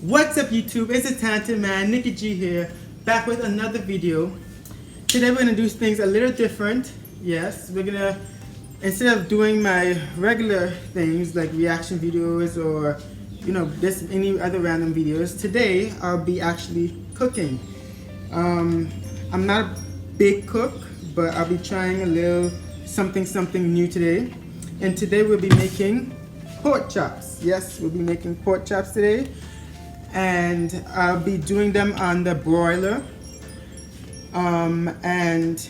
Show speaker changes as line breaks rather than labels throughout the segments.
What's up YouTube? It's a talented man, Nikki G here, back with another video. Today we're gonna do things a little different. Yes, we're gonna, instead of doing my regular things like reaction videos or just any other random videos, today I'll be actually cooking. I'm not a big cook, but I'll be trying a little something new today. And today we'll be making pork chops. Yes, we'll be making pork chops today. And I'll be doing them on the broiler. And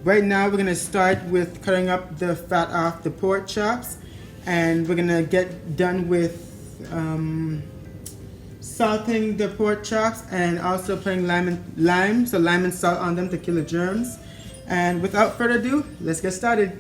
right now we're gonna start with cutting up the fat off the pork chops, and we're gonna get done with salting the pork chops and also putting lime and salt on them to kill the germs. And without further ado, let's get started.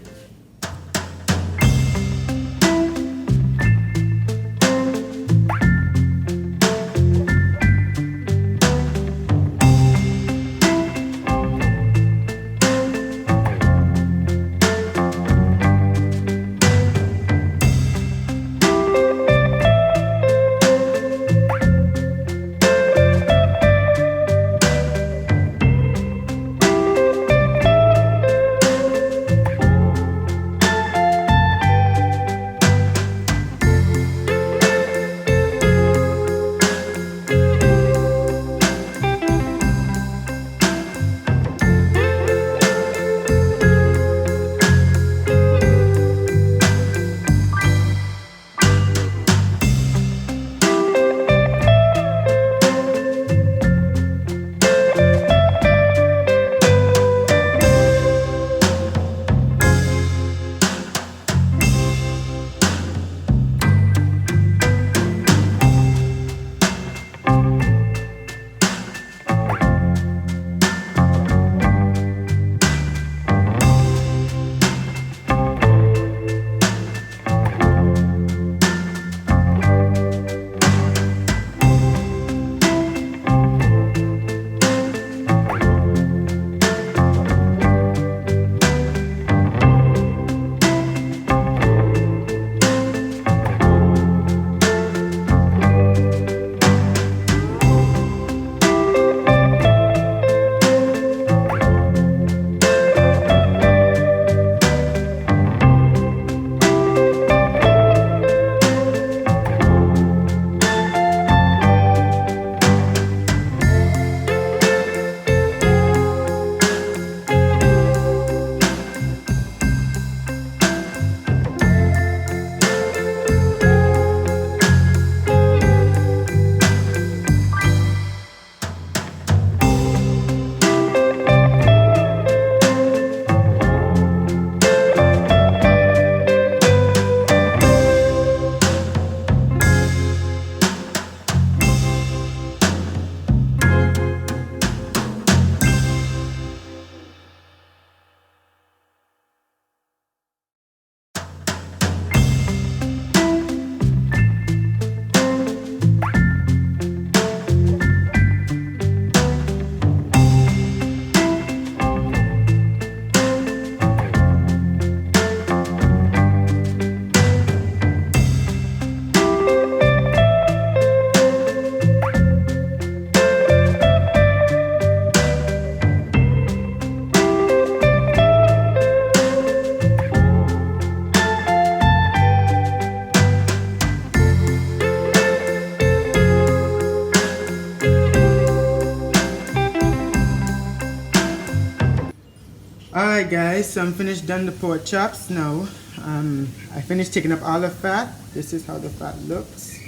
Alright guys, so I'm finished done the pork chops now. I finished taking up all the fat. This is how the fat looks.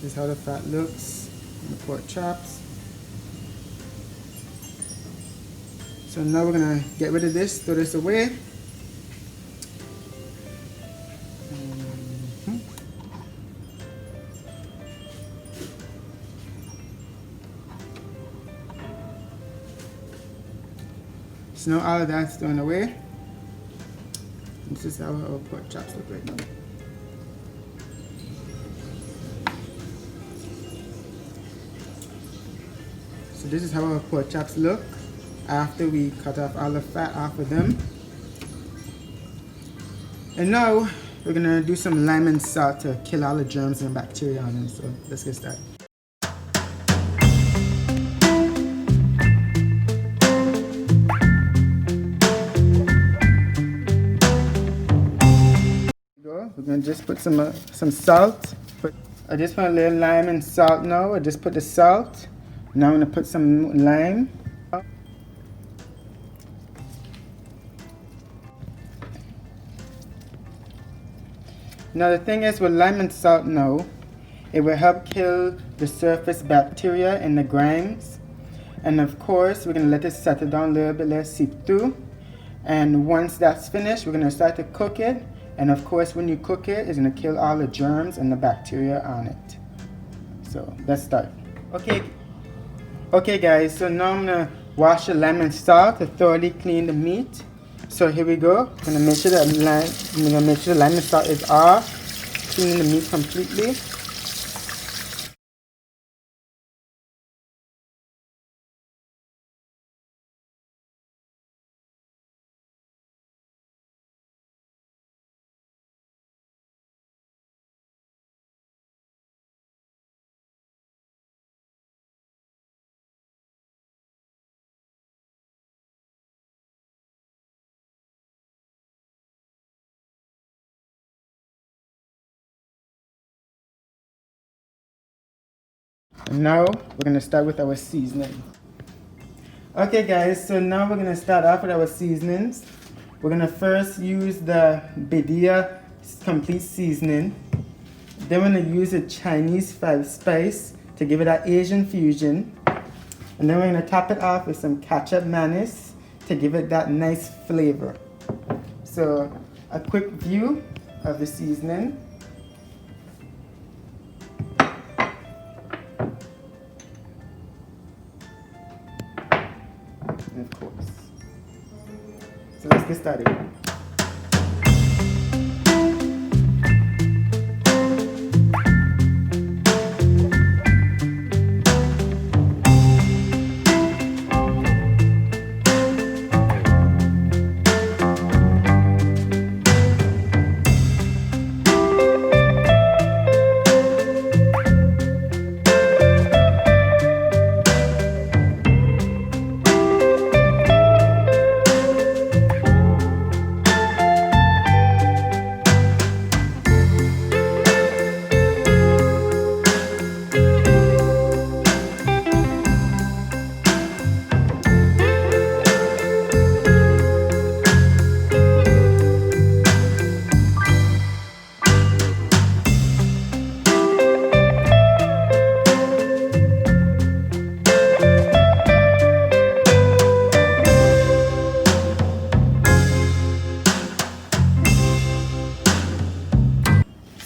This is how the fat looks in the pork chops. So now we're gonna get rid of this, throw this away. So now all of that's thrown away. This is how our pork chops look right now. So this is how our pork chops look after we cut off all the fat off of them. And now we're gonna do some lime and salt to kill all the germs and bacteria on them. So let's get started. We're gonna just put some salt. I just put a little lime and salt now. I just put the salt. Now I'm gonna put some lime. Now the thing is with lime and salt now, it will help kill the surface bacteria and the grimes. And of course, we're gonna let it settle down a little bit, let it seep through. And once that's finished, we're gonna start to cook it. And of course, when you cook it, it's gonna kill all the germs and the bacteria on it. So let's start. Okay guys, so now I'm gonna wash the lime and salt to thoroughly clean the meat. So here we go. I'm gonna make sure the lime and salt is off, cleaning the meat completely. And now we're gonna start with our seasoning. Okay guys, so now we're gonna start off with our seasonings. We're gonna first use the Badia complete seasoning. Then we're gonna use the Chinese 5 spice to give it that Asian fusion. And then we're gonna top it off with some Ketjap Manis to give it that nice flavor. So a quick view of the seasoning. Of course. So let's get started.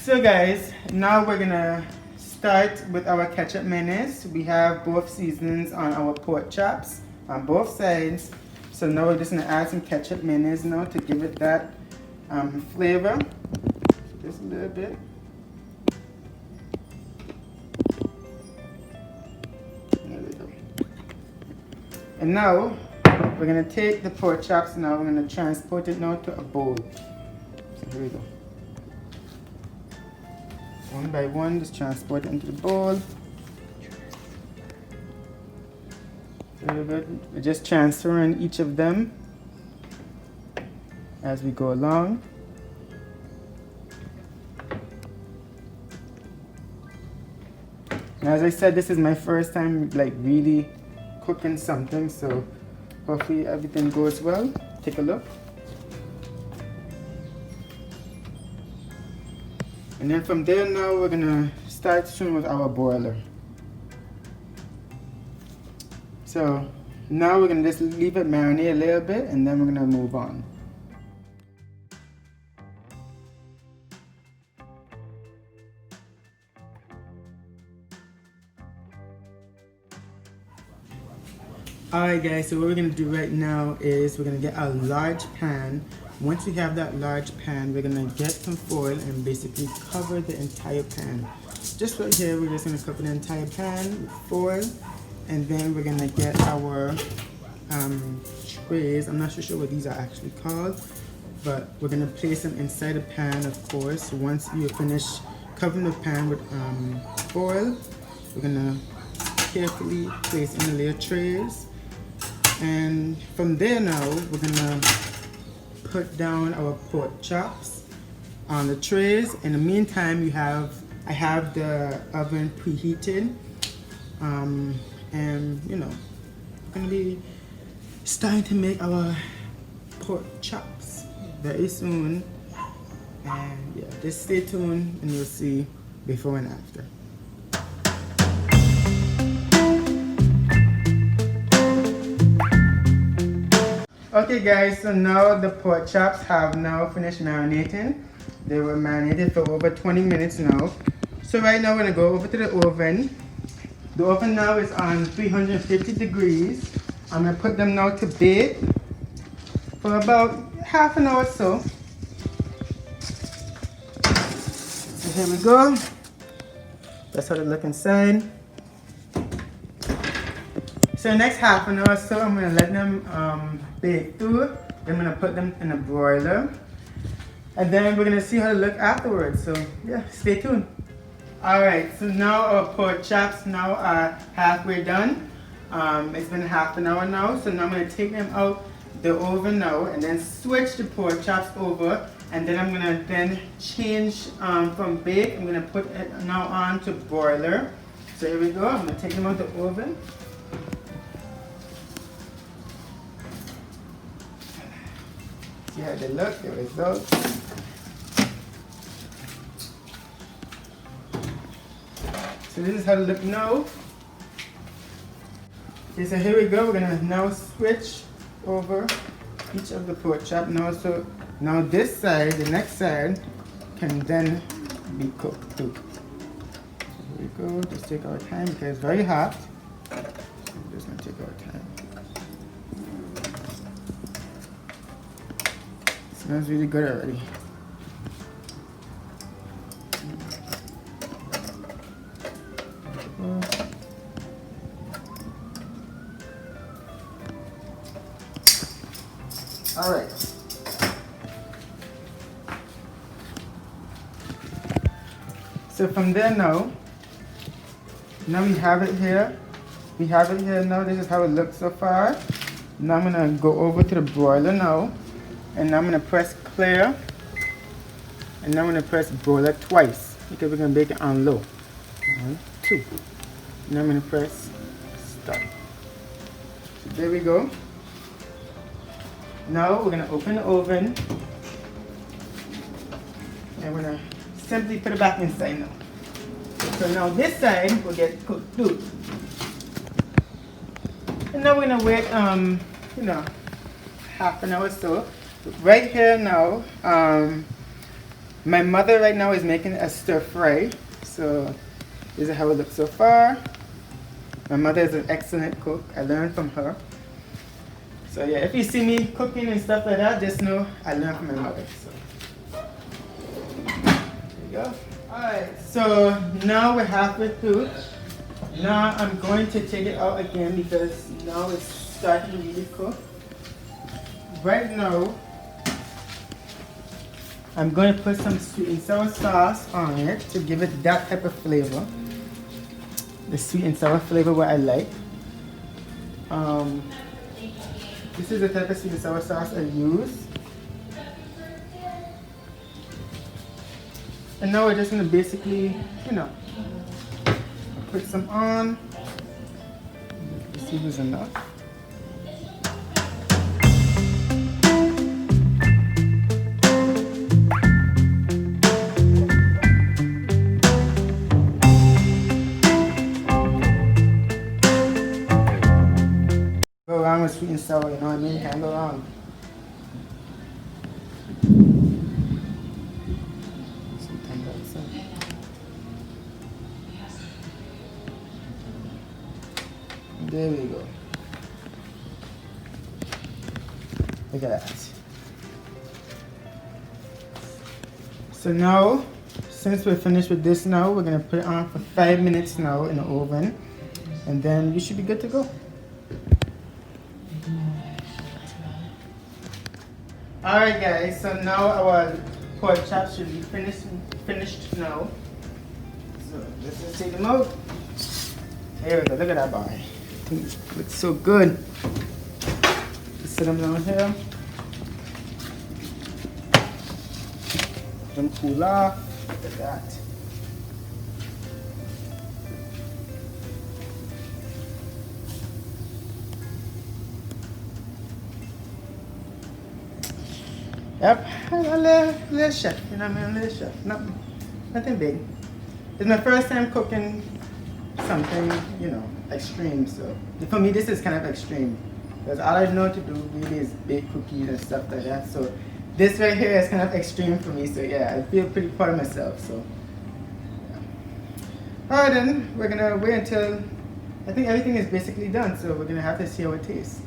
So guys, now we're gonna start with our Ketjap Manis. We have both seasonings on our pork chops on both sides. So now we're just gonna add some Ketjap Manis now to give it that flavor. Just a little bit. There we go. And now we're gonna take the pork chops now, we're gonna transport it now to a bowl. So here we go. One by one, just transport it into the bowl. Very good. We're just transferring each of them as we go along. And as I said, this is my first time like really cooking something, so hopefully everything goes well. Take a look. And then from there now we're gonna start soon with our broiler. So now we're gonna just leave it marinate a little bit and then we're gonna move on. Alright guys, so what we're gonna do right now is we're gonna get a large pan. Once we have that large pan, we're gonna get some foil and basically cover the entire pan. Just right here, we're just gonna cover the entire pan with foil, and then we're gonna get our trays. I'm not so sure what these are actually called, but we're gonna place them inside the pan, of course. Once you finish covering the pan with foil, we're gonna carefully place in the layer trays, and from there now we're gonna put down our pork chops on the trays. In the meantime, I have the oven preheated, and you know, we're gonna be starting to make our pork chops very soon. And yeah, just stay tuned and you'll see before and after. Okay guys, so now the pork chops have now finished marinating. They were marinated for over 20 minutes now. So right now we're gonna go over to the oven. The oven now is on 350 degrees. I'm gonna put them now to bake for about half an hour or so. So here we go. That's how they look inside. So the next half an hour or so, I'm gonna let them bake through. Then I'm gonna put them in a broiler. And then we're gonna see how they look afterwards. So yeah, stay tuned. Alright, so now our pork chops now are halfway done. It's been half an hour now, so now I'm gonna take them out the oven now and then switch the pork chops over, and then I'm gonna then change from bake. I'm gonna put it now on to broiler. So here we go, I'm gonna take them out the oven. See how they look, the results. So this is how they look now. Okay, so here we go. We're gonna now switch over each of the pork chop now. So now this side, the next side, can then be cooked too. So here we go. Just take our time because it's very hot. So we're just gonna take our time. It smells really good already. All right. So from there now we have it here. We have it here now. This is how it looks so far. Now I'm gonna go over to the broiler now, and now I'm gonna press clear, and now I'm gonna press broiler twice because we're gonna bake it on low. 1, 2. Now I'm gonna press stop. So there we go. Now we're gonna open the oven and we're gonna simply put it back inside now. So now this side will get cooked too. And now we're gonna wait you know, half an hour or so. Right here now, my mother right now is making a stir fry. So this is how it looks so far. My mother is an excellent cook. I learned from her. So yeah, if you see me cooking and stuff like that, just know I learned from my mother. So there you go. Alright, so now we're halfway through. Now I'm going to take it out again because now it's starting to really cook. Right now, I'm going to put some sweet and sour sauce on it to give it that type of flavor. The sweet and sour flavor what I like. This is the type of sweet and sour sauce I use. And now we're just going to basically, you know, put some on. Let's see who's enough. Go around with sweet and sour, you know what I mean? Can't go wrong. There we go. Look at that. So now, since we're finished with this now, we're gonna put it on for 5 minutes now in the oven, and then you should be good to go. Alright guys, so now our pork chops should be finished now. So let's just take them out. Here we go, look at that bar. It looks so good. Just set them down here. Let them cool off. Look at that. Yep, a little chef, you know what I mean? A little chef, nothing big. It's my first time cooking something, you know, extreme. So for me, this is kind of extreme because all I know to do really is bake cookies and stuff like that. So this right here is kind of extreme for me. So yeah, I feel pretty proud of myself. So yeah. Alright then, we're gonna wait until I think everything is basically done. So we're gonna have to see how it tastes.